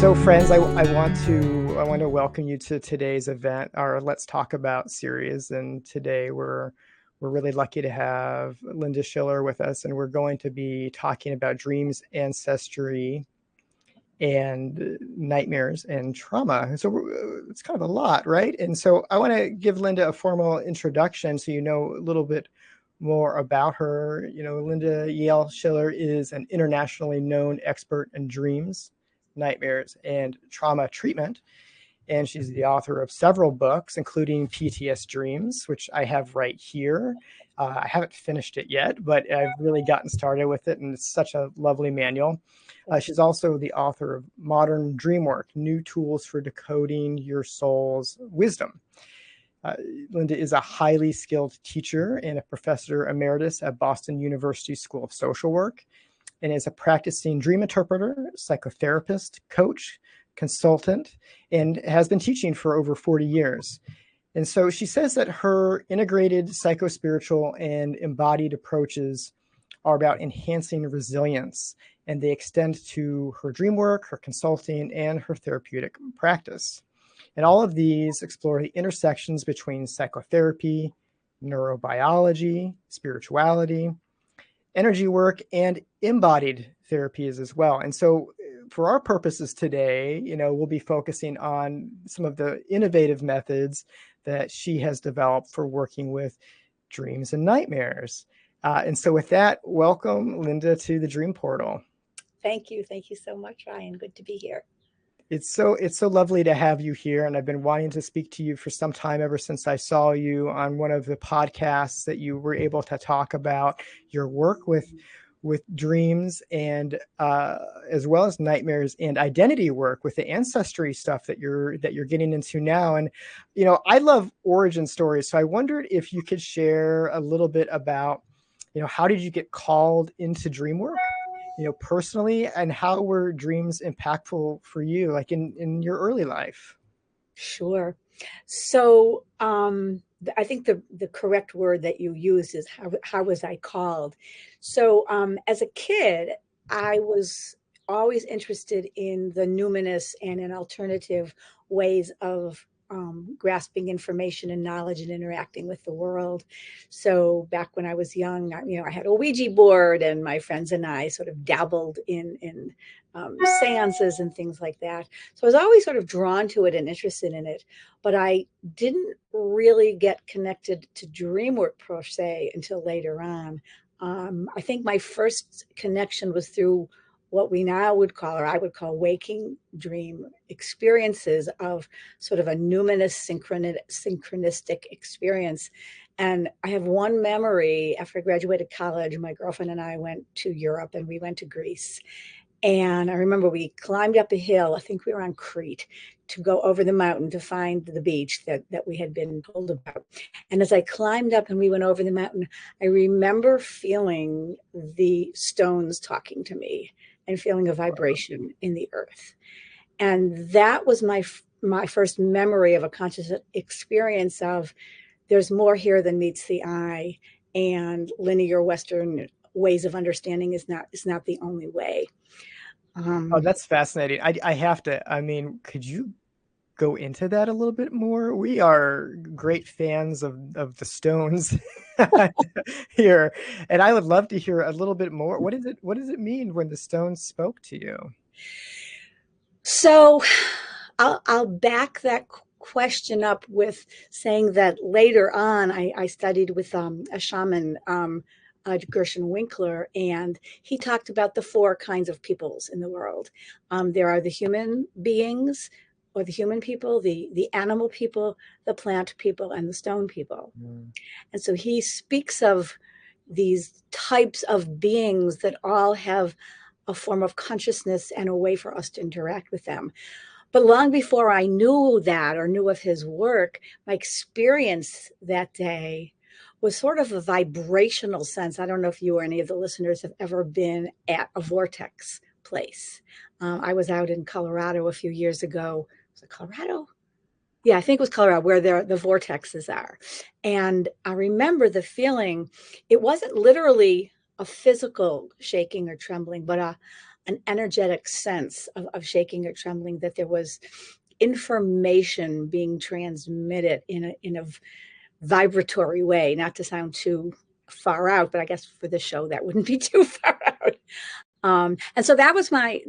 So friends, I want to welcome you to today's event, our Let's Talk About series. And today we're really lucky to have Linda Schiller with us, and we're going to be talking about dreams, ancestry, and nightmares and trauma. So it's kind of a lot, right? And so I want to give Linda a formal introduction so you know a little bit more about her. You know, Linda Yael Schiller is an internationally known expert in dreams, nightmares, and trauma treatment. And she's the author of several books, including PTSDreams, which I have right here. I haven't finished it yet, but I've really gotten started with it, and it's such a lovely manual. She's also the author of Modern Dreamwork, New Tools for Decoding Your Soul's Wisdom. Linda is a highly skilled teacher and a professor emeritus at Boston University School of Social Work, and is a practicing dream interpreter, psychotherapist, coach, consultant, and has been teaching for over 40 years. And so she says that her integrated psychospiritual and embodied approaches are about enhancing resilience, and they extend to her dream work, her consulting, and her therapeutic practice. And all of these explore the intersections between psychotherapy, neurobiology, spirituality, energy work, and embodied therapies as well. And so for our purposes today, you know, we'll be focusing on some of the innovative methods that she has developed for working with dreams and nightmares. And so with that, welcome, Linda, to the Dream Portal. Thank you. Thank you so much, Ryan. Good to be here. It's so lovely to have you here. And I've been wanting to speak to you for some time, ever since I saw you on one of the podcasts that you were able to talk about your work with dreams and as well as nightmares and identity work with the ancestry stuff that you're getting into now. And, you know, I love origin stories. So I wondered if you could share a little bit about, you know, how did you get called into dream work, you know, personally, and how were dreams impactful for you, like in your early life? Sure. So I think the correct word that you use is how was I called? So as a kid, I was always interested in the numinous and in alternative ways of grasping information and knowledge and interacting with the world. So back when I was young, I had a Ouija board, and my friends and I sort of dabbled in seances and things like that. So I was always sort of drawn to it and interested in it, but I didn't really get connected to dream work per se until later on. I think my first connection was through what we now would call, or I would call, waking dream experiences of sort of a numinous synchronistic experience. And I have one memory. After I graduated college, my girlfriend and I went to Europe, and we went to Greece. And I remember we climbed up a hill, I think we were on Crete, to go over the mountain to find the beach that we had been told about. And as I climbed up and we went over the mountain, I remember feeling the stones talking to me and feeling a vibration in the earth. And that was my first memory of a conscious experience of there's more here than meets the eye, and linear Western ways of understanding is not the only way. Oh, that's fascinating. I have to, I mean, could you go into that a little bit more? We are great fans of the Stones here, and I would love to hear a little bit more. What does it mean when the Stones spoke to you? So I'll back that question up with saying that later on I studied with a shaman, Gershon Winkler, and he talked about the four kinds of peoples in the world. There are the human beings, or the human people, the animal people, the plant people, and the stone people. And so he speaks of these types of beings that all have a form of consciousness and a way for us to interact with them. But long before I knew that or knew of his work, my experience that day was sort of a vibrational sense. I don't know if you or any of the listeners have ever been at a vortex place. I was out in Colorado a few years ago. Was it Colorado? Yeah, I think it was Colorado, where the vortexes are. And I remember the feeling. It wasn't literally a physical shaking or trembling, but an energetic sense of shaking or trembling, that there was information being transmitted in a vibratory way, not to sound too far out, but I guess for the show that wouldn't be too far out. And so that was my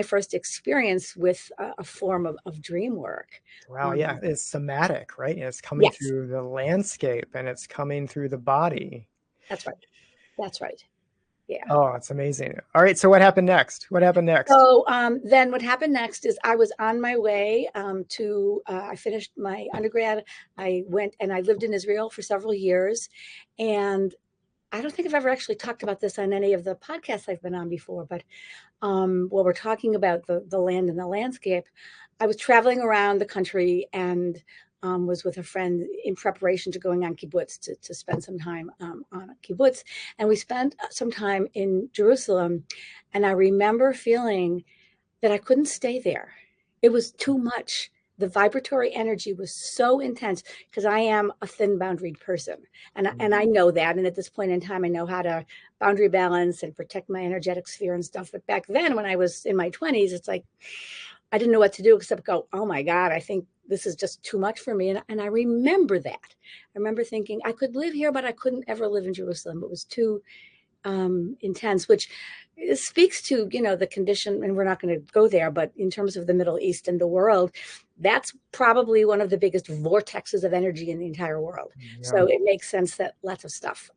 first experience with a form of dream work. Wow, yeah, it's somatic, right? And it's coming Yes, through the landscape and it's coming through the body. that's right. That's right. Yeah. Oh, it's amazing. All right, so what happened next? What happened next? So then what happened next is I was on my way I finished my undergrad. I went and I lived in Israel for several years. And I don't think I've ever actually talked about this on any of the podcasts I've been on before, but while we're talking about the land and the landscape, I was traveling around the country and was with a friend in preparation to going on kibbutz to spend some time on a kibbutz. And we spent some time in Jerusalem. And I remember feeling that I couldn't stay there. It was too much. The vibratory energy was so intense because I am a thin boundaried person. And I know that. And at this point in time, I know how to boundary balance and protect my energetic sphere and stuff. But back then, when I was in my 20s, it's like, I didn't know what to do except go, oh my God, I think this is just too much for me. And I remember that. I remember thinking I could live here, but I couldn't ever live in Jerusalem. It was too intense, which speaks to, the condition, and we're not going to go there, but in terms of the Middle East and the world, that's probably one of the biggest vortexes of energy in the entire world. Yeah. So it makes sense that lots of stuff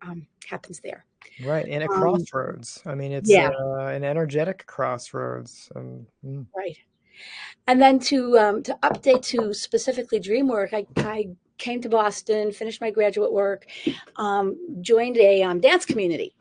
happens there. Right, and a crossroads. I mean, it's Yeah, an energetic crossroads. right. And then to update to specifically Dreamwork, I came to Boston, finished my graduate work, joined a dance community.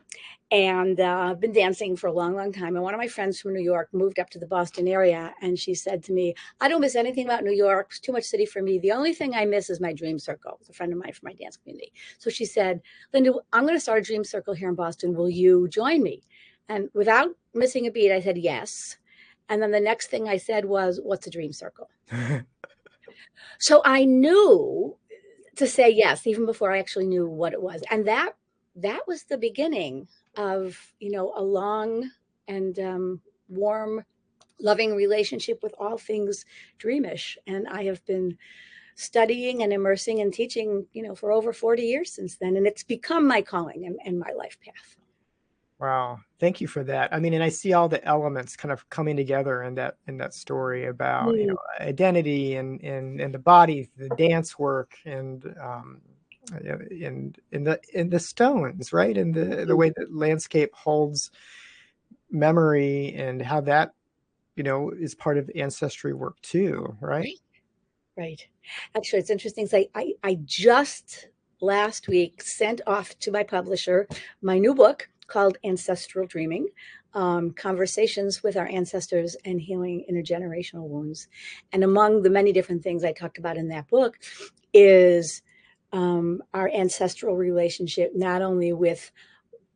And I've been dancing for a long, long time. And one of my friends from New York moved up to the Boston area. And she said to me, I don't miss anything about New York. It's too much city for me. The only thing I miss is my dream circle. It's a friend of mine from my dance community. So she said, Linda, I'm going to start a dream circle here in Boston. Will you join me? And without missing a beat, I said yes. And then the next thing I said was, what's a dream circle? So I knew to say yes, even before I actually knew what it was. And that was the beginning of, a long and warm, loving relationship with all things dreamish. And I have been studying and immersing and teaching, for over 40 years since then. And it's become my calling and my life path. Wow, thank you for that. I mean, and I see all the elements kind of coming together in that story about identity and the body, the dance work, and in the stones, right, and the way that landscape holds memory and how that is part of ancestry work too, right? Right. Actually, it's interesting. So I just last week sent off to my publisher my new book called Ancestral Dreaming, Conversations with Our Ancestors and Healing Intergenerational Wounds. And among the many different things I talked about in that book is our ancestral relationship, not only with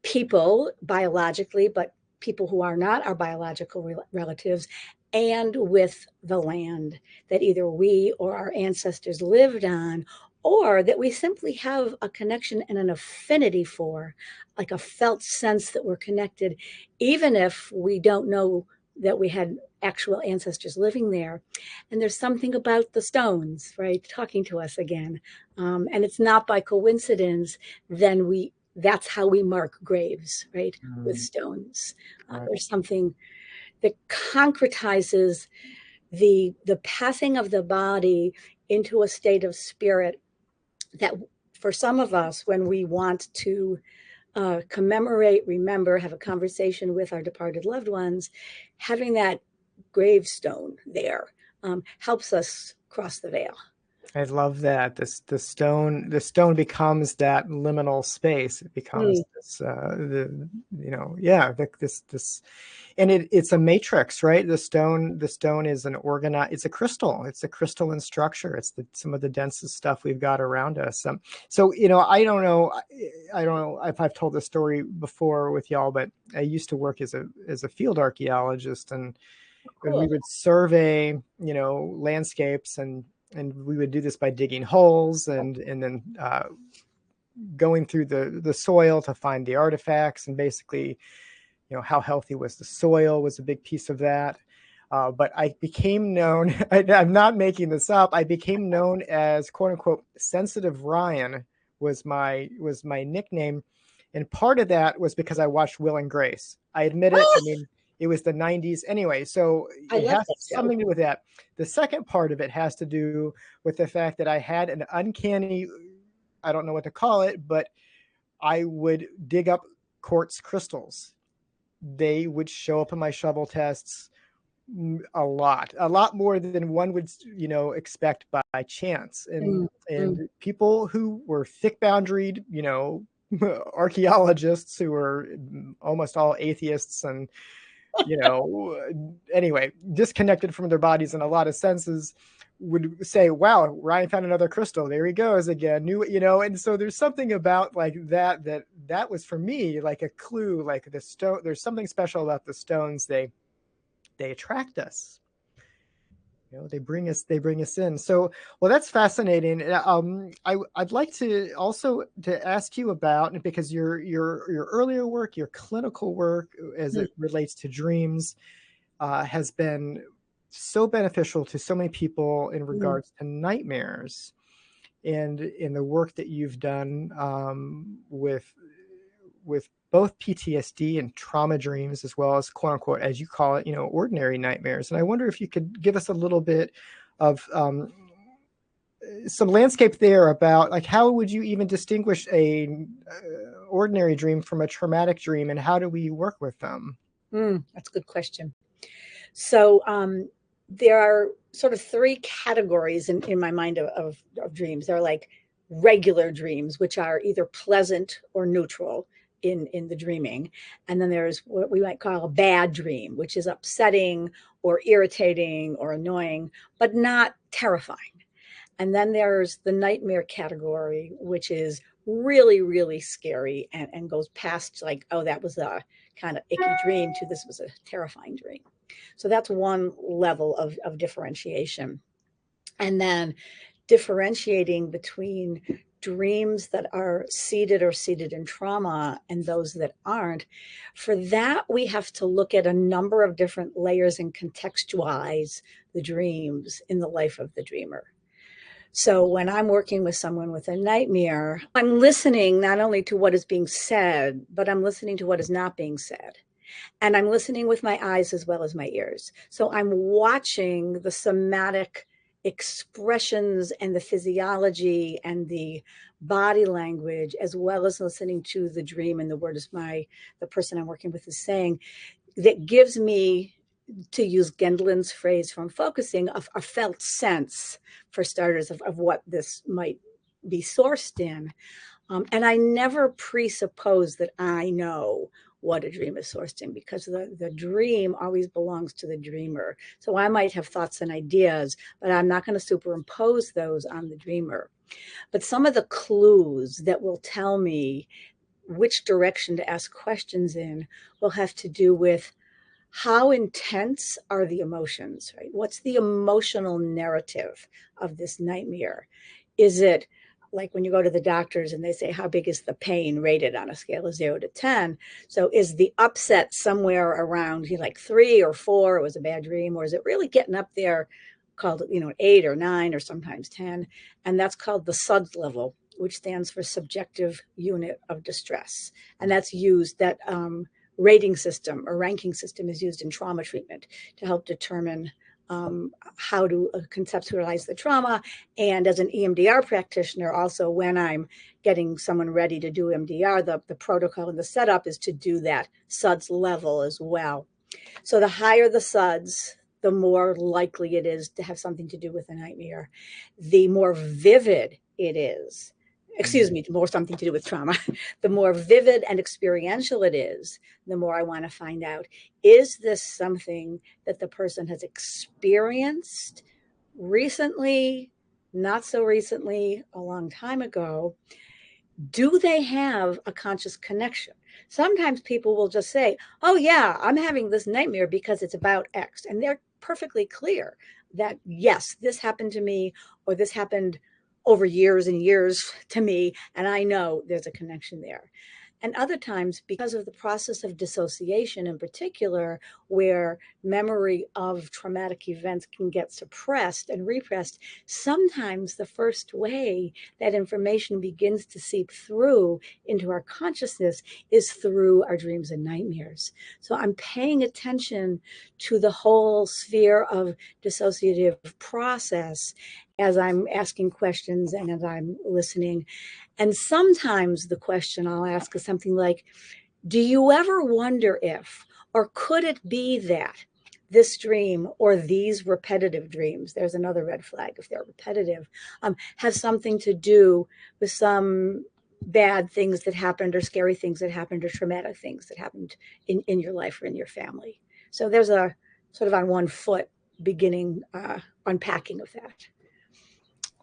people biologically, but people who are not our biological relatives, and with the land that either we or our ancestors lived on, or that we simply have a connection and an affinity for, like a felt sense that we're connected, even if we don't know that we had actual ancestors living there. And there's something about the stones, right, talking to us again. And it's not by coincidence, that's how we mark graves, right, with stones. Right. There's something that concretizes the passing of the body into a state of spirit that, for some of us, when we want to commemorate, remember, have a conversation with our departed loved ones, having that gravestone there helps us cross the veil. I love that. The stone becomes that liminal space. It becomes this, this, and it's a matrix, right? The stone is it's a crystal. It's a crystalline structure. It's some of the densest stuff we've got around us. So, I don't know if I've told this story before with y'all, but I used to work as a field archaeologist, and when we would survey, landscapes, and we would do this by digging holes and then going through the soil to find the artifacts, and basically, how healthy was the soil was a big piece of that. But I became known, I'm not making this up, I became known as quote unquote sensitive Ryan was my nickname. And part of that was because I watched Will and Grace. I admit it. I Oh, mean, it was the 90s anyway. So I it love has that show. something to do with that. The second part of it has to do with the fact that I had an uncanny, I don't know what to call it, but I would dig up quartz crystals. They would show up in my shovel tests a lot more than one would, expect by chance. And Mm, mm, people who were thick boundaried, archaeologists who were almost all atheists and, anyway, disconnected from their bodies in a lot of senses would say, wow, Ryan found another crystal. There he goes again. And so there's something about like that was for me like a clue, like the stone, there's something special about the stones. They attract us. They bring us in. So, well, that's fascinating. I'd like to also to ask you about, because your earlier work, your clinical work as mm, it relates to dreams, has been so beneficial to so many people in mm, regards to nightmares, and in the work that you've done with both PTSD and trauma dreams, as well as quote unquote, as you call it, ordinary nightmares. And I wonder if you could give us a little bit of some landscape there about like how would you even distinguish a ordinary dream from a traumatic dream, and how do we work with them? that's a good question. So there are sort of three categories in my mind of dreams. They're like regular dreams, which are either pleasant or neutral in the dreaming. And then there's what we might call a bad dream, which is upsetting or irritating or annoying, but not terrifying. And then there's the nightmare category, which is really, really scary and goes past like, oh, that was a kind of icky dream to this was a terrifying dream. So that's one level of differentiation. And then differentiating between dreams that are seated in trauma and those that aren't. For that, we have to look at a number of different layers and contextualize the dreams in the life of the dreamer. So when I'm working with someone with a nightmare, I'm listening not only to what is being said, but I'm listening to what is not being said. And I'm listening with my eyes as well as my ears. So I'm watching the somatic expressions and the physiology and the body language, as well as listening to the dream and the words the person I'm working with is saying, that gives me, to use Gendlin's phrase from focusing, a felt sense, for starters, of what this might be sourced in. And I never presuppose that I know what a dream is sourced in, because the dream always belongs to the dreamer. So I might have thoughts and ideas, but I'm not going to superimpose those on the dreamer. But some of the clues that will tell me which direction to ask questions in will have to do with how intense are the emotions, right? What's the emotional narrative of this nightmare? Is it like when you go to the doctors and they say, how big is the pain rated on a scale of 0 to 10? So is the upset somewhere around like 3 or 4, it was a bad dream, or is it really getting up there called, 8 or 9 or sometimes 10? And that's called the SUDS level, which stands for subjective unit of distress. And that's used, that rating system or ranking system is used in trauma treatment to help determine how to conceptualize the trauma. And as an EMDR practitioner, also when I'm getting someone ready to do EMDR, the protocol and the setup is to do that SUDS level as well. So the higher the SUDS, the more likely it is to have something to do with a nightmare. The more vivid it is, excuse me, more something to do with trauma, the more vivid and experiential it is, the more I want to find out, is this something that the person has experienced recently, not so recently, a long time ago? Do they have a conscious connection? Sometimes people will just say, oh, yeah, I'm having this nightmare because it's about X. And they're perfectly clear that, yes, this happened to me, or this happened over years and years to me. And I know there's a connection there. And other times, because of the process of dissociation in particular, where memory of traumatic events can get suppressed and repressed, sometimes the first way that information begins to seep through into our consciousness is through our dreams and nightmares. So I'm paying attention to the whole sphere of dissociative process as I'm asking questions and as I'm listening. And sometimes the question I'll ask is something like, do you ever wonder if, or could it be that this dream or these repetitive dreams, there's another red flag if they're repetitive, have something to do with some bad things that happened or scary things that happened or traumatic things that happened in your life or in your family. So there's a sort of on one foot beginning unpacking of that.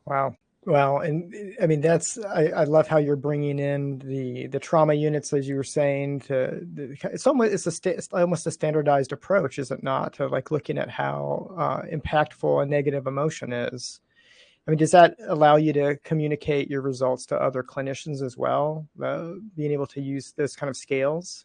Wow. Well, and I mean I love how you're bringing in the trauma units, as you were saying. It's almost a standardized approach, is it not, to like looking at how impactful a negative emotion is. I mean, does that allow you to communicate your results to other clinicians as well? Being able to use those kind of scales?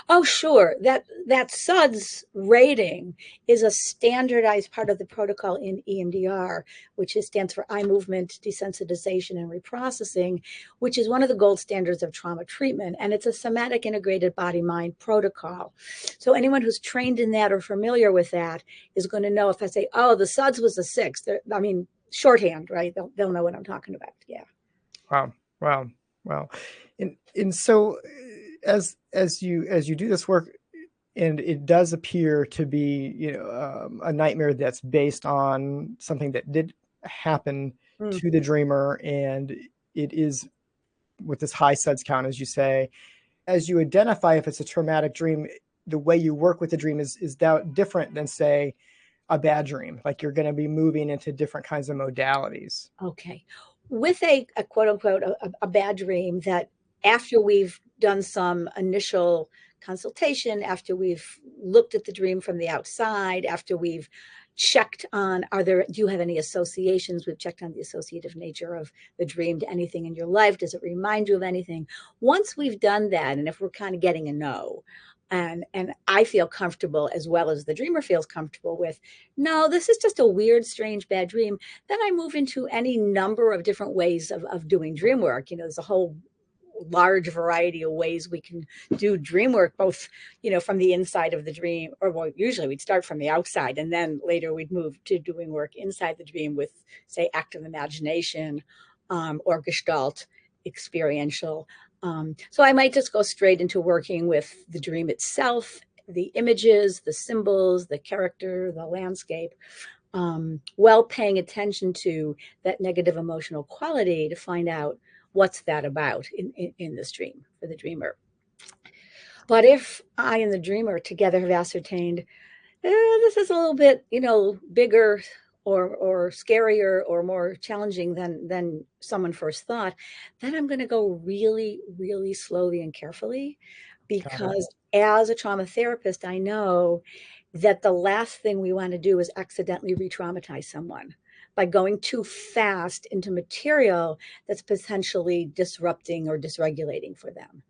Oh, sure. That SUDS rating is a standardized part of the protocol in EMDR, which stands for eye movement desensitization and reprocessing, which is one of the gold standards of trauma treatment. And it's a somatic integrated body-mind protocol. So anyone who's trained in that or familiar with that is going to know if I say, oh, the SUDS was a 6, I mean, shorthand, right? They'll know what I'm talking about. Yeah. Wow. Wow. Wow. And so as you do this work, and it does appear to be, a nightmare that's based on something that did happen Mm. to the dreamer, and it is with this high suds count, as you say. As you identify if it's a traumatic dream, the way you work with the dream is different than, say, a bad dream. Like, you're going to be moving into different kinds of modalities. Okay. With a quote unquote, a bad dream, that after we've done some initial consultation, after we've looked at the dream from the outside, after we've checked on, do you have any associations? We've checked on the associative nature of the dream to anything in your life. Does it remind you of anything? Once we've done that, and if we're kind of getting a no, and I feel comfortable as well as the dreamer feels comfortable with, no, this is just a weird, strange, bad dream, then I move into any number of different ways of doing dream work. There's a whole large variety of ways we can do dream work, both, from the inside of the dream, or well, usually we'd start from the outside and then later we'd move to doing work inside the dream with, say, active imagination, or Gestalt experiential. So I might just go straight into working with the dream itself, the images, the symbols, the character, the landscape, well paying attention to that negative emotional quality to find out what's that about in this dream for the dreamer. But if I and the dreamer together have ascertained, this is a little bit, bigger or scarier or more challenging than someone first thought, then I'm going to go really, really slowly and carefully, Got it. because as a trauma therapist, I know that the last thing we want to do is accidentally re-traumatize someone by going too fast into material that's potentially disrupting or dysregulating for them.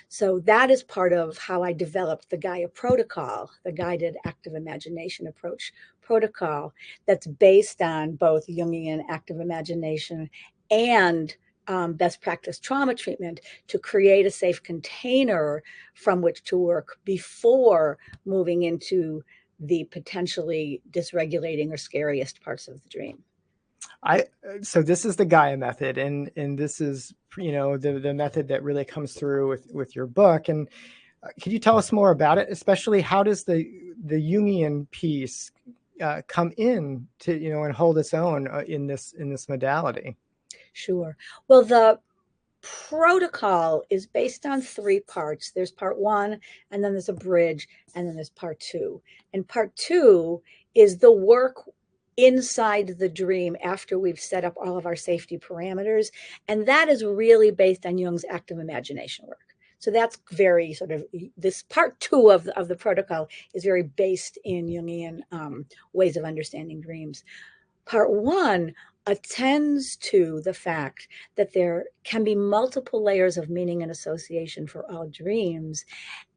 So that is part of how I developed the Gaia protocol, the guided active imagination approach protocol, that's based on both Jungian active imagination and best practice trauma treatment, to create a safe container from which to work before moving into the potentially dysregulating or scariest parts of the dream. So this is the Gaia method, and this is, the method that really comes through with your book. And could you tell us more about it? Especially, how does the Jungian piece come in to, and hold its own in this modality? Sure. Well, the protocol is based on 3 parts. There's part 1, and then there's a bridge, and then there's part 2. And part 2 is the work inside the dream after we've set up all of our safety parameters. And that is really based on Jung's active imagination work. So that's very sort of, this part 2 of the protocol is very based in Jungian ways of understanding dreams. Part 1 attends to the fact that there can be multiple layers of meaning and association for all dreams,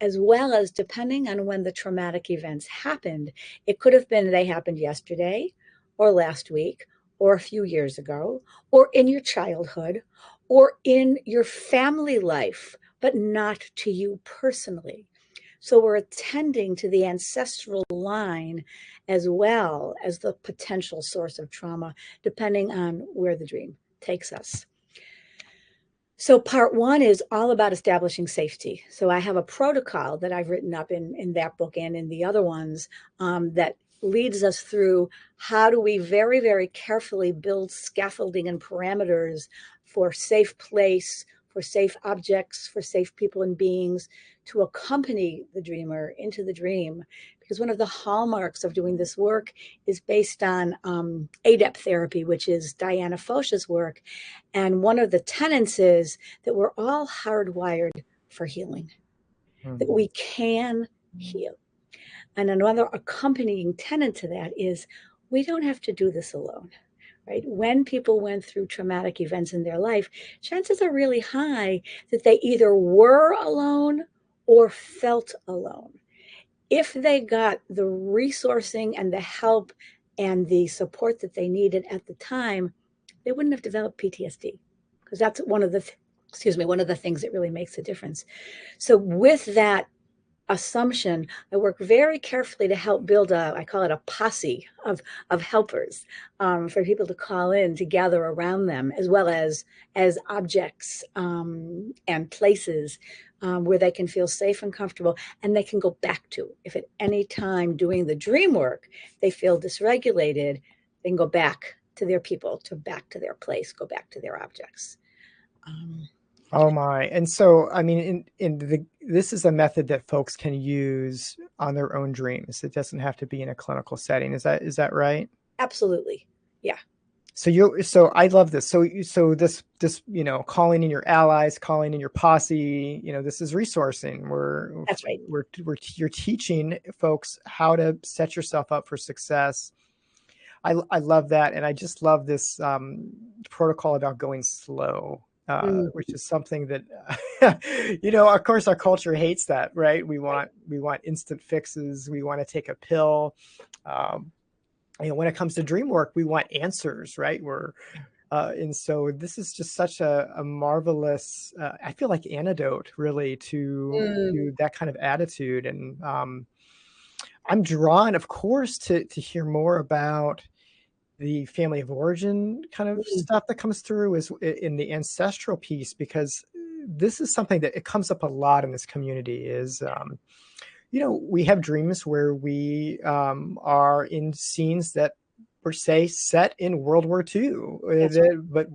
as well as depending on when the traumatic events happened. It could have been they happened yesterday or last week or a few years ago or in your childhood or in your family life, but not to you personally. So we're attending to the ancestral line as well as the potential source of trauma, depending on where the dream takes us. So part one is all about establishing safety. So I have a protocol that I've written up in that book and in the other ones that leads us through how do we very, very carefully build scaffolding and parameters for safe place, for safe objects, for safe people and beings to accompany the dreamer into the dream. Because one of the hallmarks of doing this work is based on ADEP therapy, which is Diana Foch's work. And one of the tenets is that we're all hardwired for healing, that we can heal. And another accompanying tenet to that is we don't have to do this alone, right? When people went through traumatic events in their life, chances are really high that they either were alone or felt alone. If they got the resourcing and the help and the support that they needed at the time, they wouldn't have developed PTSD, because that's one of the things that really makes a difference. So with that assumption, I work very carefully to help build I call it a posse of helpers, for people to call in to gather around them, as well as objects and places where they can feel safe and comfortable, and they can go back to. If at any time doing the dream work they feel dysregulated, they can go back to their people, to back to their place, go back to their objects. Oh my. And so, I mean, this is a method that folks can use on their own dreams. It doesn't have to be in a clinical setting. Is that right? Absolutely. Yeah. So I love this. So this, calling in your allies, calling in your posse, this is resourcing. That's right. You're teaching folks how to set yourself up for success. I love that. And I just love this protocol about going slow. Which is something that, of course, our culture hates that, right? We want instant fixes. We want to take a pill. When it comes to dream work, we want answers, right? And so this is just such a marvelous, I feel like, antidote really to that kind of attitude. And I'm drawn, of course, to hear more about the family of origin kind of stuff that comes through is in the ancestral piece, because this is something that it comes up a lot in this community is, we have dreams where we are in scenes that were, say, set in World War II, but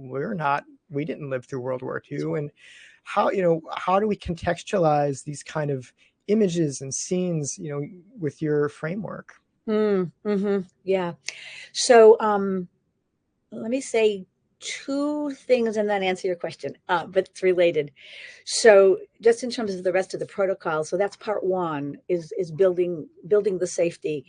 we didn't live through World War II. And how do we contextualize these kind of images and scenes, with your framework? Yeah. So let me say two things and then answer your question, but it's related. So just in terms of the rest of the protocol, so that's part one is building the safety.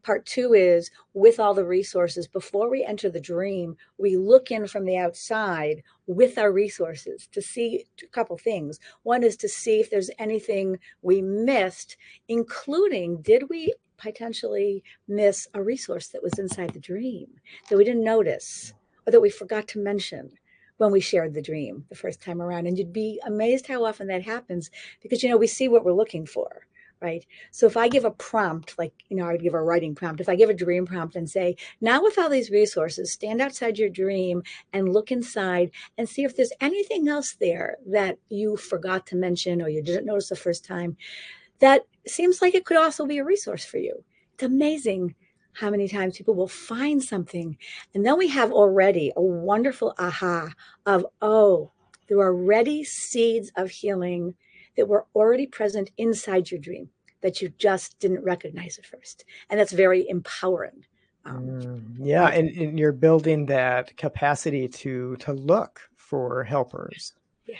Part two is, with all the resources, before we enter the dream, we look in from the outside with our resources to see a couple things. One is to see if there's anything we missed, including, did we potentially miss a resource that was inside the dream that we didn't notice or that we forgot to mention when we shared the dream the first time around? And you'd be amazed how often that happens, because, we see what we're looking for. Right. So if I give a prompt, like, I'd give a writing prompt, if I give a dream prompt and say, now with all these resources, stand outside your dream and look inside and see if there's anything else there that you forgot to mention or you didn't notice the first time, that seems like it could also be a resource for you. It's amazing how many times people will find something. And then we have already a wonderful aha of, oh, there are already seeds of healing that were already present inside your dream that you just didn't recognize at first. And that's very empowering. Yeah. And you're building that capacity to look for helpers. Yeah.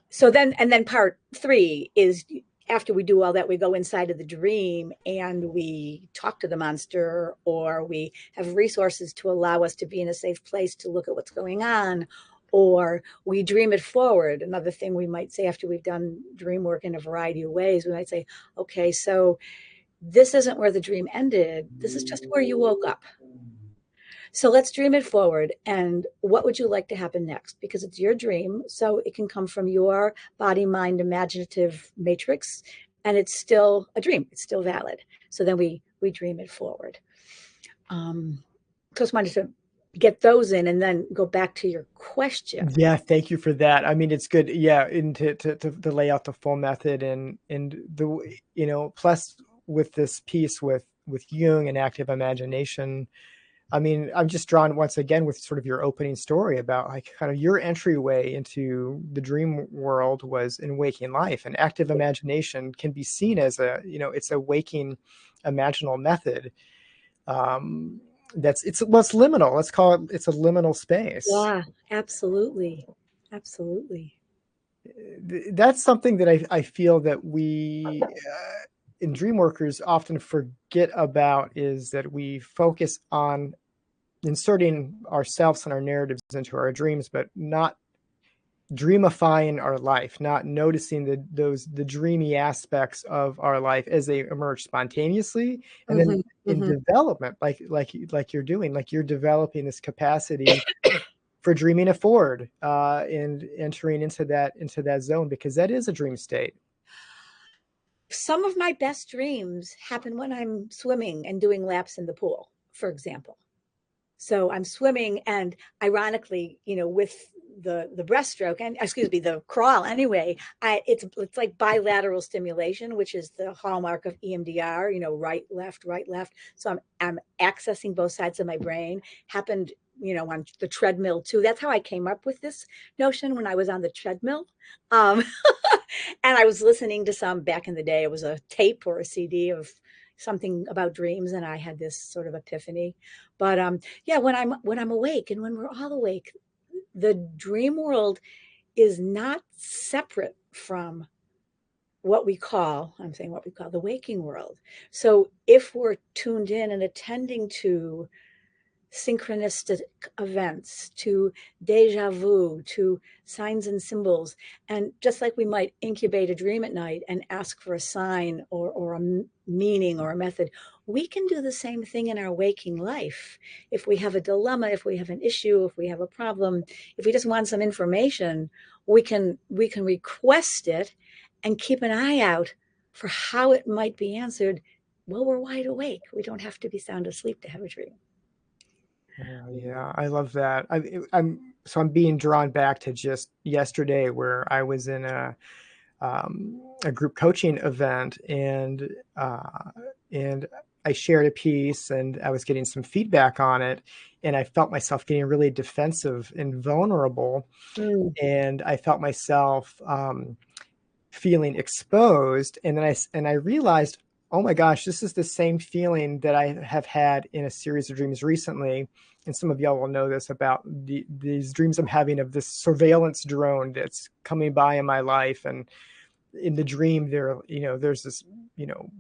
So then part three is after we do all that, we go inside of the dream and we talk to the monster, or we have resources to allow us to be in a safe place to look at what's going on, or we dream it forward. Another thing we might say after we've done dream work in a variety of ways, we might say, okay, so this isn't where the dream ended. This is just where you woke up. So let's dream it forward. And what would you like to happen next? Because it's your dream. So it can come from your body, mind, imaginative matrix. And it's still a dream. It's still valid. So then we dream it forward. Just wanted to get those in and then go back to your question. Yeah, thank you for that. I mean, it's good. Yeah, and to lay out the full method and the, you know, plus with this piece with Jung and active imagination. I mean, I'm just drawn once again with sort of your opening story about like kind of your entryway into the dream world was in waking life, and active imagination can be seen as a, you know, it's a waking imaginal method. It's liminal. Let's call it, it's a liminal space. Yeah, absolutely. Absolutely. That's something that I feel that we in dream workers often forget about, is that we focus on inserting ourselves and our narratives into our dreams, but not dreamifying our life, not noticing the dreamy aspects of our life as they emerge spontaneously, and then in development, like you're doing, like you're developing this capacity for dreaming it forward and entering into that zone, because that is a dream state. Some of my best dreams happen when I'm swimming and doing laps in the pool, for example. So I'm swimming, and ironically, you know, with the breaststroke, and excuse me, the crawl anyway, it's like bilateral stimulation, which is the hallmark of EMDR, you know, right, left, right, left. So I'm accessing both sides of my brain. Happened, you know, on the treadmill too. That's how I came up with this notion, when I was on the treadmill. Um, and I was listening to some, back in the day, it was a tape or a CD of something about dreams, and I had this sort of epiphany. But yeah, when I'm awake, and when we're all awake, the dream world is not separate from what we call, I'm saying what we call the waking world. So if we're tuned in and attending to synchronistic events, to deja vu, to signs and symbols. And just like we might incubate a dream at night and ask for a sign or a meaning or a method, we can do the same thing in our waking life. If we have a dilemma, if we have an issue, if we have a problem, if we just want some information, we can request it and keep an eye out for how it might be answered while we're wide awake. We don't have to be sound asleep to have a dream. Yeah, I love that. I'm being drawn back to just yesterday, where I was in a group coaching event, and I shared a piece, and I was getting some feedback on it, and I felt myself getting really defensive and vulnerable, and I felt myself feeling exposed, and then I realized, oh my gosh, this is the same feeling that I have had in a series of dreams recently. And some of y'all will know this about these dreams I'm having of this surveillance drone that's coming by in my life. And in the dream there's this,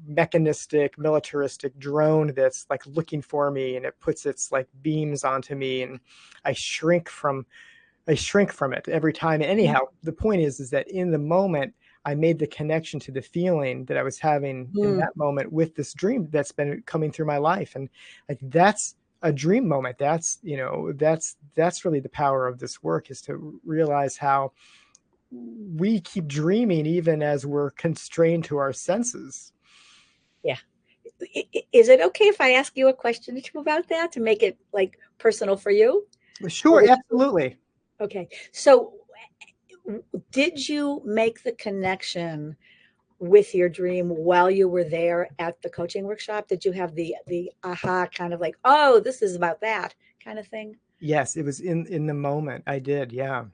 mechanistic, militaristic drone that's like looking for me, and it puts its like beams onto me, and I shrink from it every time. Anyhow, the point is that in the moment, I made the connection to the feeling that I was having in that moment with this dream that's been coming through my life. And like, that's a dream moment. That's really the power of this work, is to realize how we keep dreaming even as we're constrained to our senses. Yeah. Is it okay if I ask you a question or two about that to make it like personal for you? Sure, absolutely. Okay. So did you make the connection with your dream while you were there at the coaching workshop? Did you have the aha kind of like, oh, this is about that kind of thing? Yes, it was in the moment. I did. Yeah.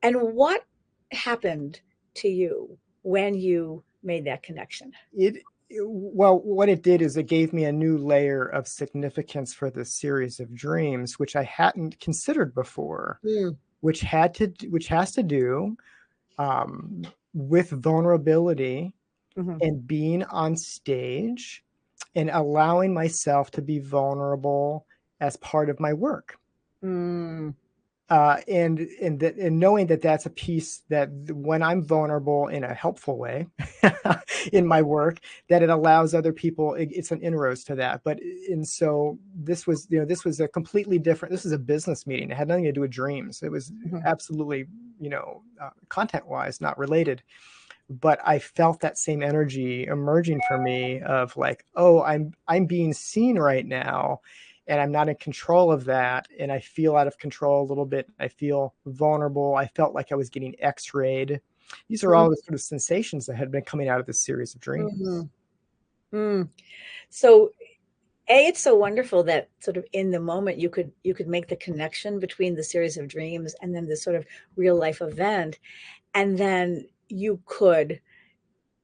And what happened to you when you made that connection? Well, what it did is it gave me a new layer of significance for this series of dreams, which I hadn't considered before, which has to do with vulnerability Mhm. and being on stage and allowing myself to be vulnerable as part of my work. Mm. And knowing that that's a piece that when I'm vulnerable in a helpful way in my work, that it allows other people, it's an inroads to that. But and so this was a completely different. This is a business meeting. It had nothing to do with dreams. It was Mhm. absolutely content wise not related. But I felt that same energy emerging for me of like, oh, I'm being seen right now, and I'm not in control of that, and I feel out of control a little bit. I feel vulnerable. I felt like I was getting X-rayed. These are all the sort of sensations that had been coming out of this series of dreams. Mhm. Mm. So it's so wonderful that sort of in the moment you could make the connection between the series of dreams and then this sort of real life event, and then you could,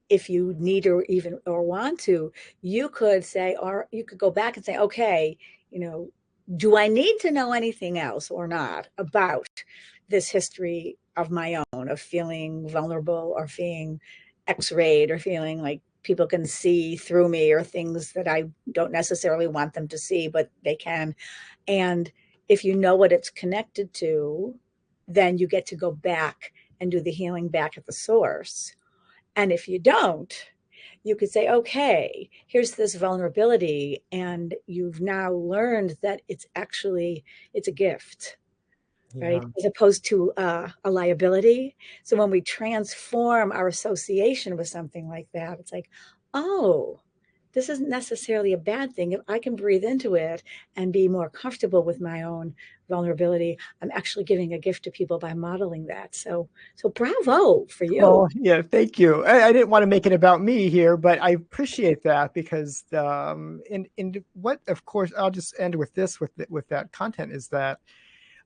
if you need or even or want to, you could say, or you could go back and say, okay, you know, do I need to know anything else or not about this history of my own, of feeling vulnerable or feeling x-rayed or feeling like people can see through me or things that I don't necessarily want them to see, but they can. And if you know what it's connected to, then you get to go back and do the healing back at the source. And if you don't, you could say, okay, here's this vulnerability. And you've now learned that it's a gift, right? Yeah. As opposed to a liability. So when we transform our association with something like that, it's like, oh, this isn't necessarily a bad thing. If I can breathe into it and be more comfortable with my own vulnerability, I'm actually giving a gift to people by modeling that. So bravo for you. Oh, yeah, thank you. I didn't want to make it about me here, but I appreciate that because and what, of course, I'll just end with this with that content is that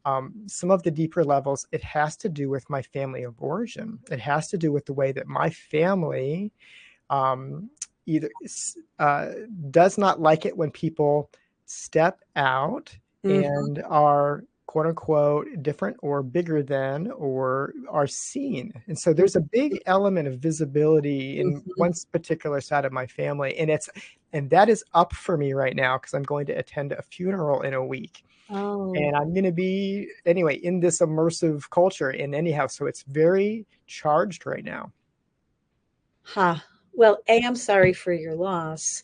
some of the deeper levels, it has to do with my family of origin. It has to do with the way that my family um, either uh, does not like it when people step out Mm-hmm. and are quote unquote different or bigger than or are seen. And so there's a big element of visibility in Mm-hmm. one particular side of my family. And that is up for me right now because I'm going to attend a funeral in a week. Oh, And I'm going to be anyway in this immersive culture in anyhow. So it's very charged right now. huh. Well, A, I'm sorry for your loss.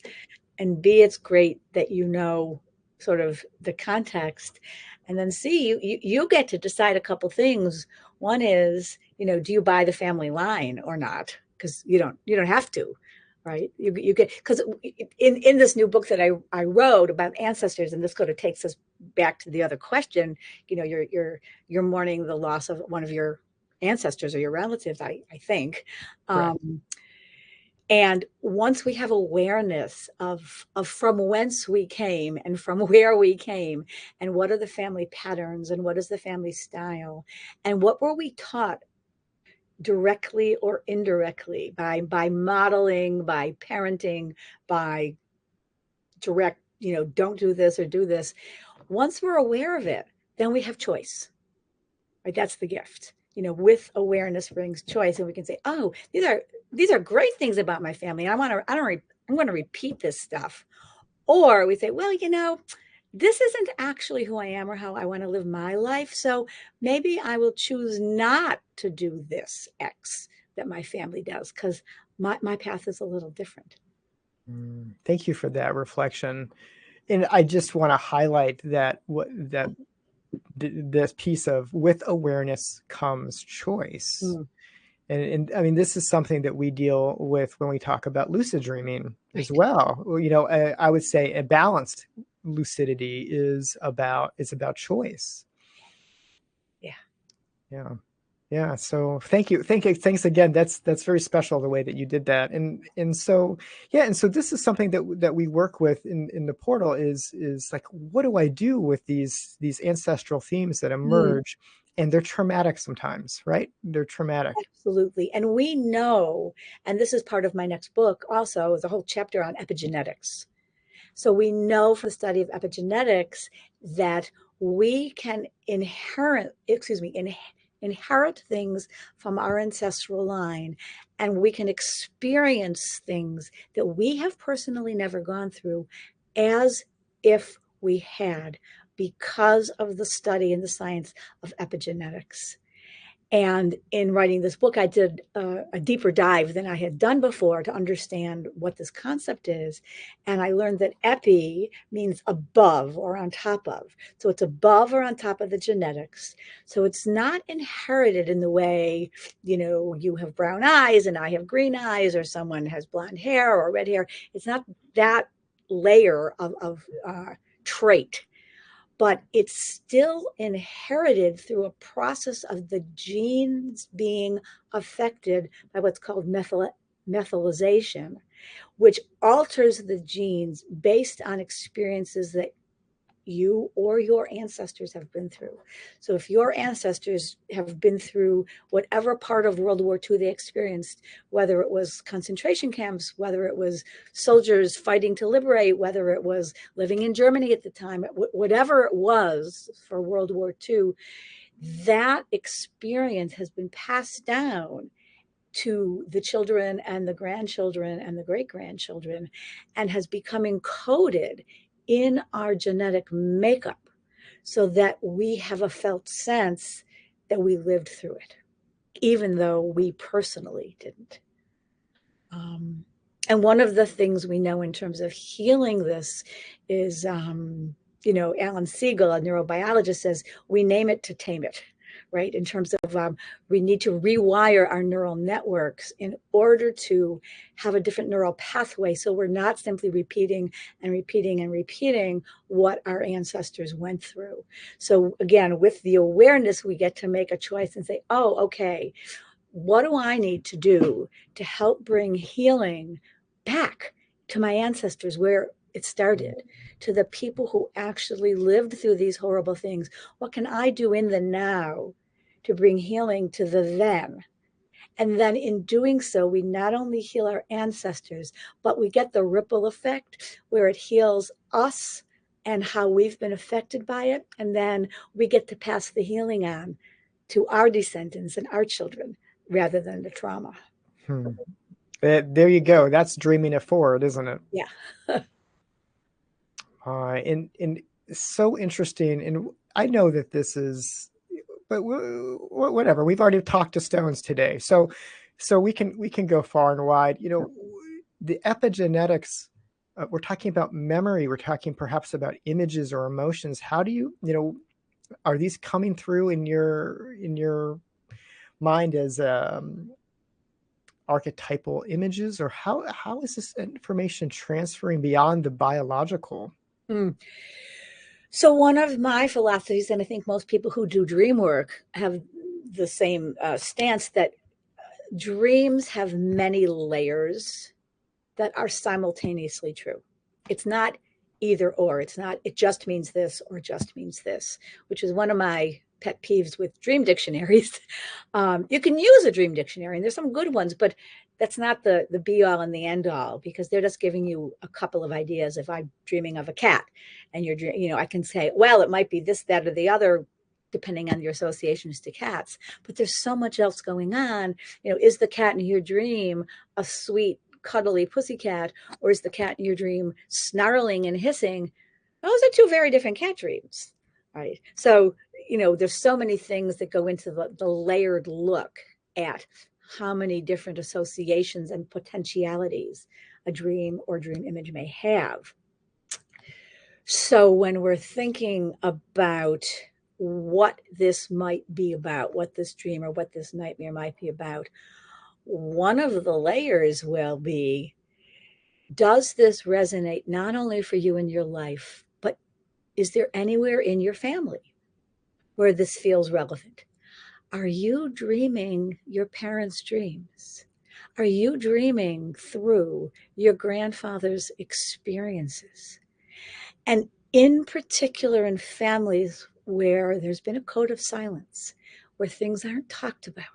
And B, it's great that you know sort of the context. And then C, you get to decide a couple things. One is, do you buy the family line or not? Because you don't have to, right? You get, because in this new book that I wrote about ancestors, and this kind of takes us back to the other question. You're mourning the loss of one of your ancestors or your relatives, I think. Correct. Um, and once we have awareness of from whence we came and from where we came, and what are the family patterns and what is the family style, and what were we taught directly or indirectly by modeling, by parenting, by direct, don't do this or do this. Once we're aware of it, then we have choice. Right? That's the gift. With awareness brings choice, and we can say, "Oh, these are great things about my family. I'm going to repeat this stuff." Or we say, "Well, this isn't actually who I am or how I want to live my life. So maybe I will choose not to do this X that my family does because my path is a little different." Thank you for that reflection. And I just want to highlight that this piece of with awareness comes choice. Mm, And I mean, this is something that we deal with when we talk about lucid dreaming as right. well. I would say a balanced lucidity is about choice. Yeah. Yeah. Yeah. So thank you. Thanks again. That's very special the way that you did that. And so yeah, and so this is something that we work with in the portal is like, what do I do with these ancestral themes that Mm, emerge? And they're traumatic sometimes, right? They're traumatic. absolutely. And we know, and this is part of my next book also, is a whole chapter on epigenetics. So we know from the study of epigenetics that we can inherit things from our ancestral line, and we can experience things that we have personally never gone through as if we had, because of the study and the science of epigenetics. And in writing this book, I did a deeper dive than I had done before to understand what this concept is. And I learned that epi means above or on top of. So it's above or on top of the genetics. So it's not inherited in the way, you have brown eyes and I have green eyes, or someone has blonde hair or red hair. It's not that layer of trait, but it's still inherited through a process of the genes being affected by what's called methylation, which alters the genes based on experiences that you or your ancestors have been through. So if your ancestors have been through whatever part of World War II they experienced, whether it was concentration camps, whether it was soldiers fighting to liberate, whether it was living in Germany at the time, whatever it was for World War II, that experience has been passed down to the children and the grandchildren and the great grandchildren, and has become encoded in our genetic makeup, so that we have a felt sense that we lived through it, even though we personally didn't. And one of the things we know in terms of healing this is, Alan Siegel, a neurobiologist, says we name it to tame it, right? In terms of we need to rewire our neural networks in order to have a different neural pathway. So we're not simply repeating and repeating and repeating what our ancestors went through. So again, with the awareness, we get to make a choice and say, oh, okay, what do I need to do to help bring healing back to my ancestors where it started, to the people who actually lived through these horrible things? What can I do in the now to bring healing to the then? And then in doing so, we not only heal our ancestors, but we get the ripple effect where it heals us and how we've been affected by it. And then we get to pass the healing on to our descendants and our children, rather than the trauma. There you go. That's dreaming it forward, isn't it? Yeah. And so interesting. And I know that this is, but whatever. We've already talked to stones today, so we can go far and wide. The epigenetics. We're talking about memory. We're talking perhaps about images or emotions. How do are these coming through in your mind as archetypal images, or how is this information transferring beyond the biological? So one of my philosophies, and I think most people who do dream work have the same stance, that dreams have many layers that are simultaneously true. It's not either or. It's not, it just means this or just means this, which is one of my pet peeves with dream dictionaries. You can use a dream dictionary, and there's some good ones, but that's not the be all and the end all, because they're just giving you a couple of ideas. If I'm dreaming of a cat and I can say, well, it might be this, that, or the other, depending on your associations to cats. But there's so much else going on. Is the cat in your dream a sweet, cuddly pussycat, or is the cat in your dream snarling and hissing? Those are two very different cat dreams, right? So, there's so many things that go into the layered look at how many different associations and potentialities a dream or dream image may have. So when we're thinking about what this might be about, what this dream or what this nightmare might be about, one of the layers will be, does this resonate not only for you in your life, but is there anywhere in your family where this feels relevant? Are you dreaming your parents' dreams? Are you dreaming through your grandfather's experiences? And in particular, in families where there's been a code of silence, where things aren't talked about,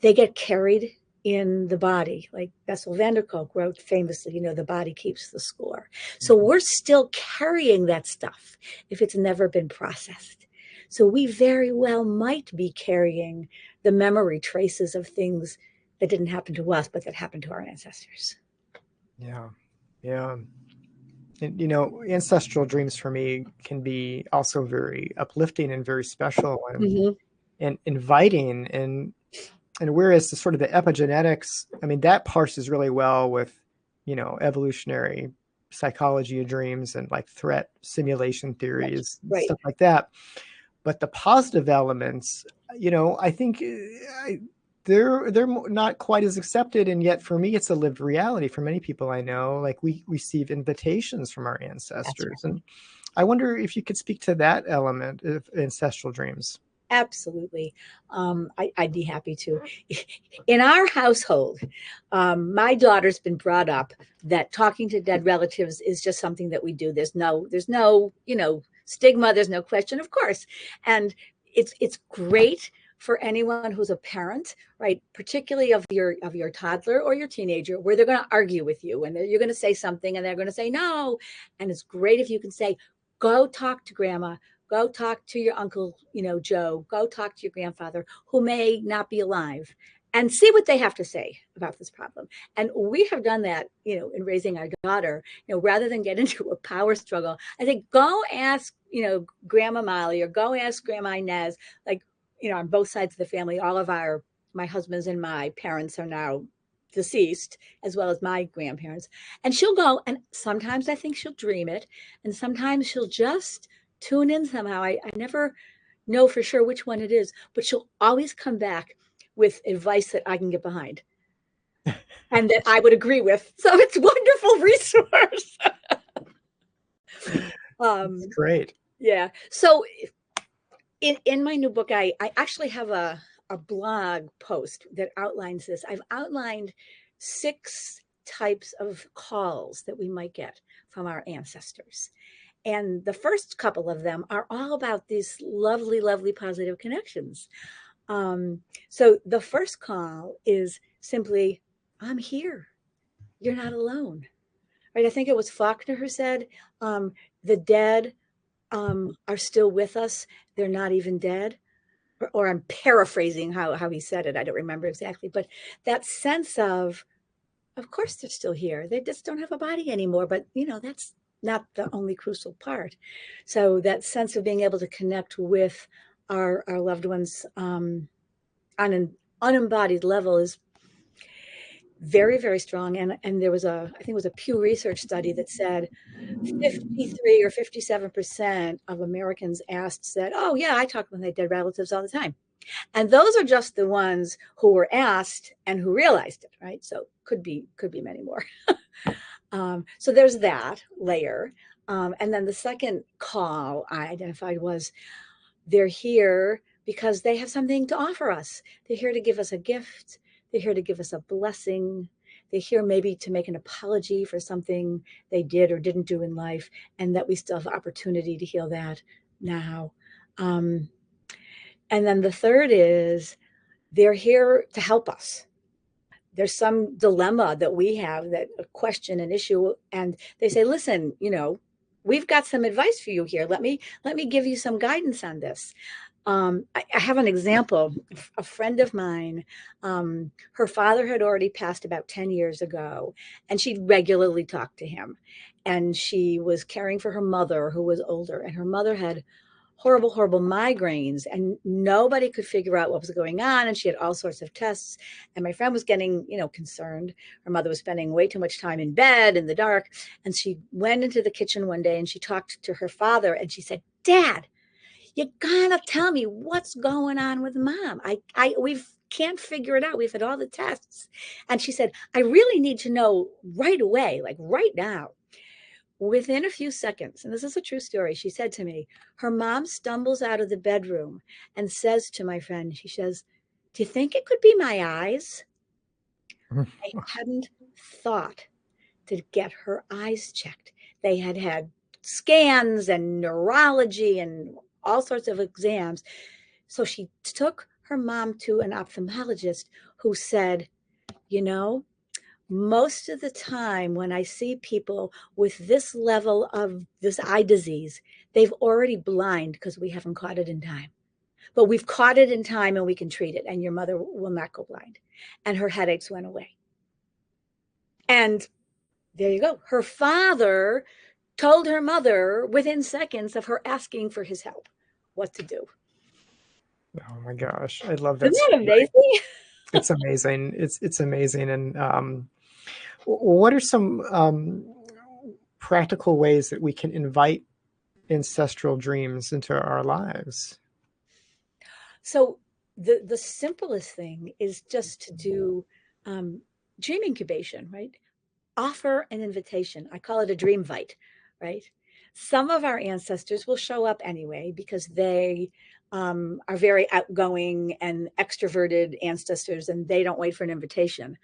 they get carried in the body. Like Bessel van der Kolk wrote famously, the body keeps the score. So we're still carrying that stuff if it's never been processed. So we very well might be carrying the memory traces of things that didn't happen to us, but that happened to our ancestors. Yeah. Yeah. And, you know, ancestral dreams for me can be also very uplifting and very special Mm-hmm. and inviting. And whereas the sort of the epigenetics, I mean, that parses really well with, you know, evolutionary psychology of dreams and like threat simulation Right. theories and Right. stuff like that. But the positive elements, you know, I think they're not quite as accepted, and yet for me, it's a lived reality. For many people I know, like we receive invitations from our That's ancestors, right. and I wonder if you could speak to that element of ancestral dreams. Absolutely. I'd be happy to. In our household, my daughter's been brought up that talking to dead relatives is just something that we do. There's no, stigma. There's no question, of course. And it's great for anyone who's a parent, right? Particularly of your toddler or your teenager, where they're going to argue with you and you're going to say something and they're going to say no. And it's great if you can say, go talk to grandma, go talk to your uncle, Joe, go talk to your grandfather who may not be alive and see what they have to say about this problem. And we have done that, in raising our daughter, rather than get into a power struggle. I think go ask, Grandma Molly or go ask Grandma Inez, like, on both sides of the family, my husband's and my parents are now deceased, as well as my grandparents. And she'll go, and sometimes I think she'll dream it, and sometimes she'll just tune in somehow. I never know for sure which one it is, but she'll always come back with advice that I can get behind and that I would agree with. So it's a wonderful resource. It's um, great. yeah. So in my new book, I actually have a blog post that outlines this. I've outlined 6 types of calls that we might get from our ancestors. And the first couple of them are all about these lovely, lovely positive connections. So the first call is simply, I'm here. You're not alone. Right? I think it was Faulkner who said, the dead are still with us. They're not even dead. Or I'm paraphrasing how he said it. I don't remember exactly. But that sense of course they're still here. They just don't have a body anymore. But, that's not the only crucial part. So that sense of being able to connect with our loved ones on an unembodied level is very, very strong. And there was I think it was a Pew Research study that said 53 or 57% of Americans asked said, oh yeah, I talk with my dead relatives all the time. And those are just the ones who were asked and who realized it, right? So could be many more. So there's that layer. And then the second call I identified was they're here because they have something to offer us. They're here to give us a gift. They're here to give us a blessing. They're here maybe to make an apology for something they did or didn't do in life, and that we still have opportunity to heal that now. Um, and then the third is they're here to help us. There's some dilemma that we have, that a question, an issue, and they say, listen, we've got some advice for you here. Let me give you some guidance on this. I have an example. A friend of mine, her father had already passed about 10 years ago, and she regularly talked to him. And she was caring for her mother, who was older, and her mother had horrible, horrible migraines, and nobody could figure out what was going on. And she had all sorts of tests. And my friend was getting, concerned. Her mother was spending way too much time in bed in the dark. And she went into the kitchen one day and she talked to her father and she said, Dad, you gotta tell me what's going on with mom. We can't figure it out. We've had all the tests. And she said, I really need to know right away, like right now. Within a few seconds, and this is a true story, she said to me, her mom stumbles out of the bedroom and says to my friend, she says, do you think it could be my eyes? I hadn't thought to get her eyes checked. They had had scans and neurology and all sorts of exams. So she took her mom to an ophthalmologist who said, you know, most of the time when I see people with this level of this eye disease, they've already blind because we haven't caught it in time. But we've caught it in time and we can treat it. And your mother will not go blind. And her headaches went away. And there you go. Her father told her mother within seconds of her asking for his help what to do. Oh my gosh, I love that Isn't that story. amazing? It's amazing. It's amazing. And what are some practical ways that we can invite ancestral dreams into our lives? So the simplest thing is just to do dream incubation, right? Offer an invitation. I call it a dream vite, right? Some of our ancestors will show up anyway because they are very outgoing and extroverted ancestors, and they don't wait for an invitation.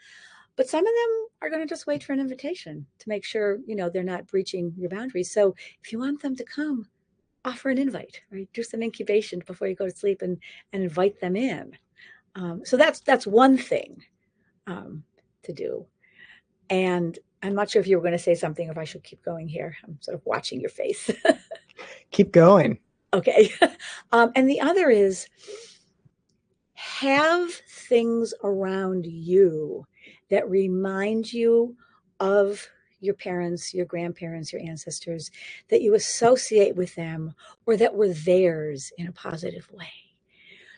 But some of them are going to just wait for an invitation to make sure they're not breaching your boundaries. So if you want them to come, offer an invite, right? Do some incubation before you go to sleep and invite them in. So that's one thing to do. And I'm not sure if you were going to say something, or if I should keep going here. I'm sort of watching your face. Keep going. Okay. And the other is have things around you that remind you of your parents, your grandparents, your ancestors, that you associate with them or that were theirs in a positive way.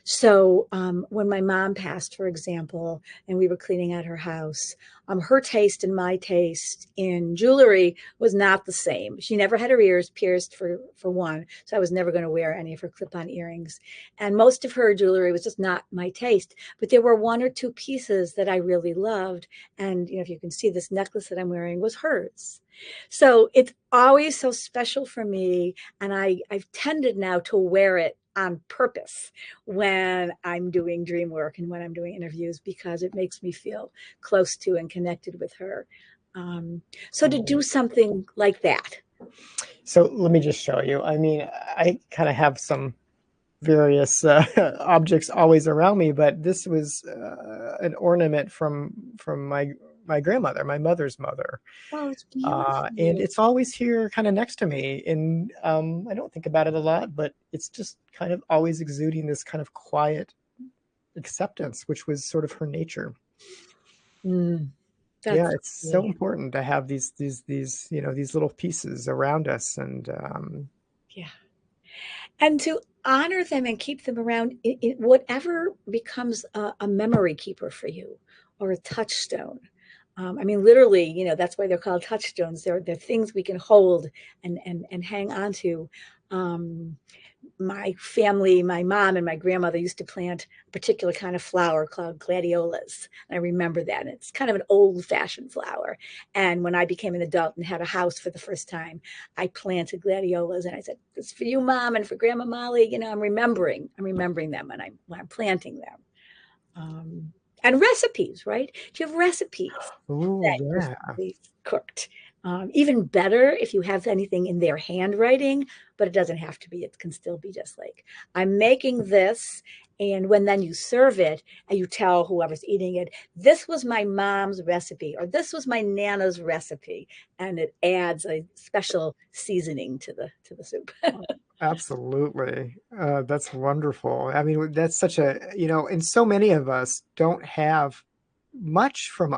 So when my mom passed, for example, and we were cleaning out her house, her taste and my taste in jewelry was not the same. She never had her ears pierced for one, so I was never going to wear any of her clip-on earrings. And most of her jewelry was just not my taste. But there were one or two pieces that I really loved. And if you can see, this necklace that I'm wearing was hers. So it's always so special for me. And I've tended now to wear it on purpose when I'm doing dream work and when I'm doing interviews, because it makes me feel close to and connected with her. So to do something like that. So let me just show you. I mean, I kind of have some various objects always around me, but this was an ornament from my grandmother, my mother's mother. Oh, it's And beautiful. it's always here kind of next to me. And I don't think about it a lot, but it's just kind of always exuding this kind of quiet acceptance, which was sort of her nature. Yeah, That's it's so great. important to have these these little pieces around us. And Yeah. And to honor them and keep them around in whatever becomes a memory keeper for you, or a touchstone. I mean, literally, that's why they're called touchstones. They're things we can hold and hang on to. Um, my family, my mom and my grandmother used to plant a particular kind of flower called gladiolas. And I remember that. And it's kind of an old fashioned flower. And when I became an adult and had a house for the first time, I planted gladiolas. And I said, "It's for you, Mom, and for Grandma Molly." I'm remembering them when I'm planting them. And recipes, right? Do you have recipes oh that your yeah. family cooked? Even better if you have anything in their handwriting, but it doesn't have to be. It can still be just like, I'm making this. And when then you serve it and you tell whoever's eating it, this was my mom's recipe, or this was my Nana's recipe. And it adds a special seasoning to the soup. Absolutely. That's wonderful. I mean, that's such a, and so many of us don't have much from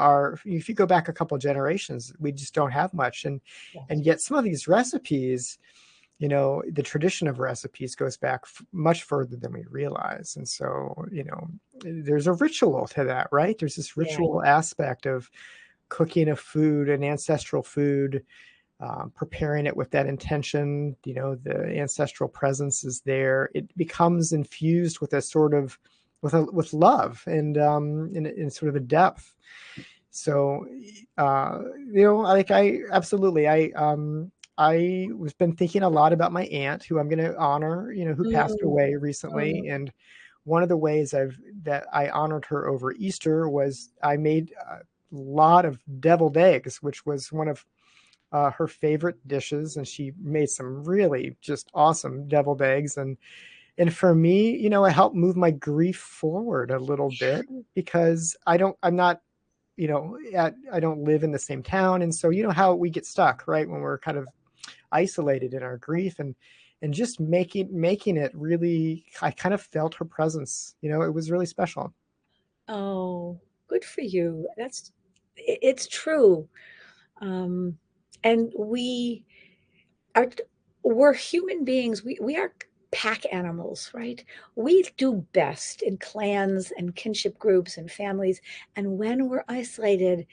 if you go back a couple generations, we just don't have much. And Yes. yet some of these recipes, the tradition of recipes goes back much further than we realize. And so, there's a ritual to that, right? There's this Yeah. ritual aspect of cooking a food, an ancestral food, preparing it with that intention. The ancestral presence is there. It becomes infused with a sort of with love and in sort of a depth. So like I absolutely I was been thinking a lot about my aunt, who I'm going to honor, who passed Mm, away recently. mm, And one of the ways that I honored her over Easter was I made a lot of deviled eggs, which was one of her favorite dishes, and she made some really just awesome deviled eggs. And for me, it helped move my grief forward a little bit, because I'm not I don't live in the same town. And so, how we get stuck, right? When we're kind of isolated in our grief, and just making it really, I kind of felt her presence. It was really special. Oh, good for you. It's true. Um, and are, we're human beings. We are pack animals, right? We do best in clans and kinship groups and families. And when we're isolated,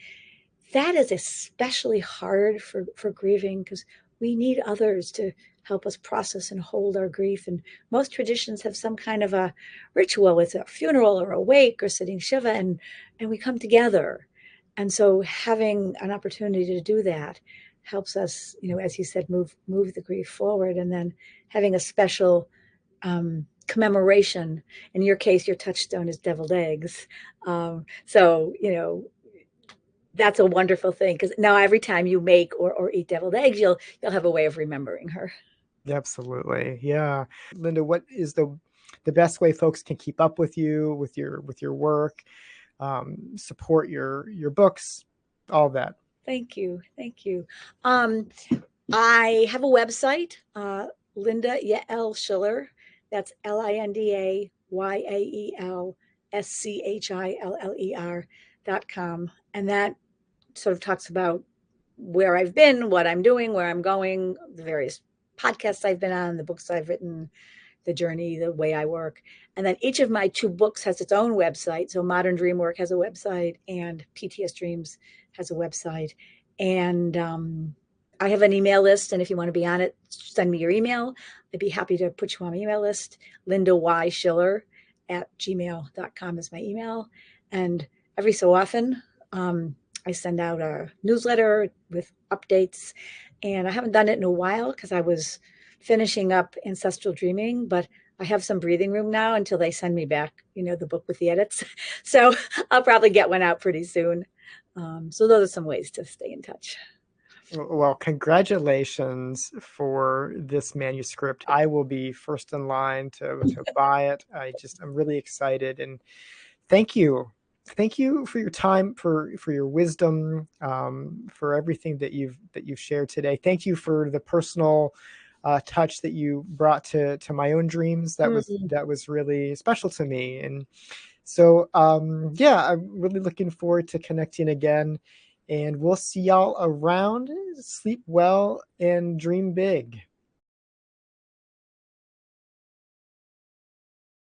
that is especially hard for grieving because we need others to help us process and hold our grief. And most traditions have some kind of a ritual with a funeral or a wake or sitting shiva, and we come together. And so having an opportunity to do that helps us, as you said, move the grief forward. And then having a special commemoration. In your case, your touchstone is deviled eggs. So, that's a wonderful thing because now every time you make or eat deviled eggs, you'll have a way of remembering her. Absolutely. Yeah. Linda, what is the best way folks can keep up with you, with your work, support your books, all that? Thank you. Thank you. Um, I have a website, Linda Yael Schiller. That's LindaYaelSchiller.com. And that sort of talks about where I've been, what I'm doing, where I'm going, the various podcasts I've been on, the books I've written, the journey, the way I work. And then each of my 2 books has its own website. So Modern Dreamwork has a website and PTSDreams has a website. And I have an email list. And if you want to be on it, send me your email. I'd be happy to put you on my email list. Linda Y. Schiller at gmail.com is my email. And every so often, I send out a newsletter with updates. And I haven't done it in a while because I was finishing up Ancestral Dreaming, but I have some breathing room now until they send me back, the book with the edits. So I'll probably get one out pretty soon. So those are some ways to stay in touch. Well, congratulations for this manuscript. I will be first in line to buy it. I'm really excited, and thank you. Thank you for your time, for your wisdom, for everything that you've shared today. Thank you for the personal touch that you brought to my own dreams. That was really special to me. And so, yeah, I'm really looking forward to connecting again. And we'll see y'all around. Sleep well and dream big.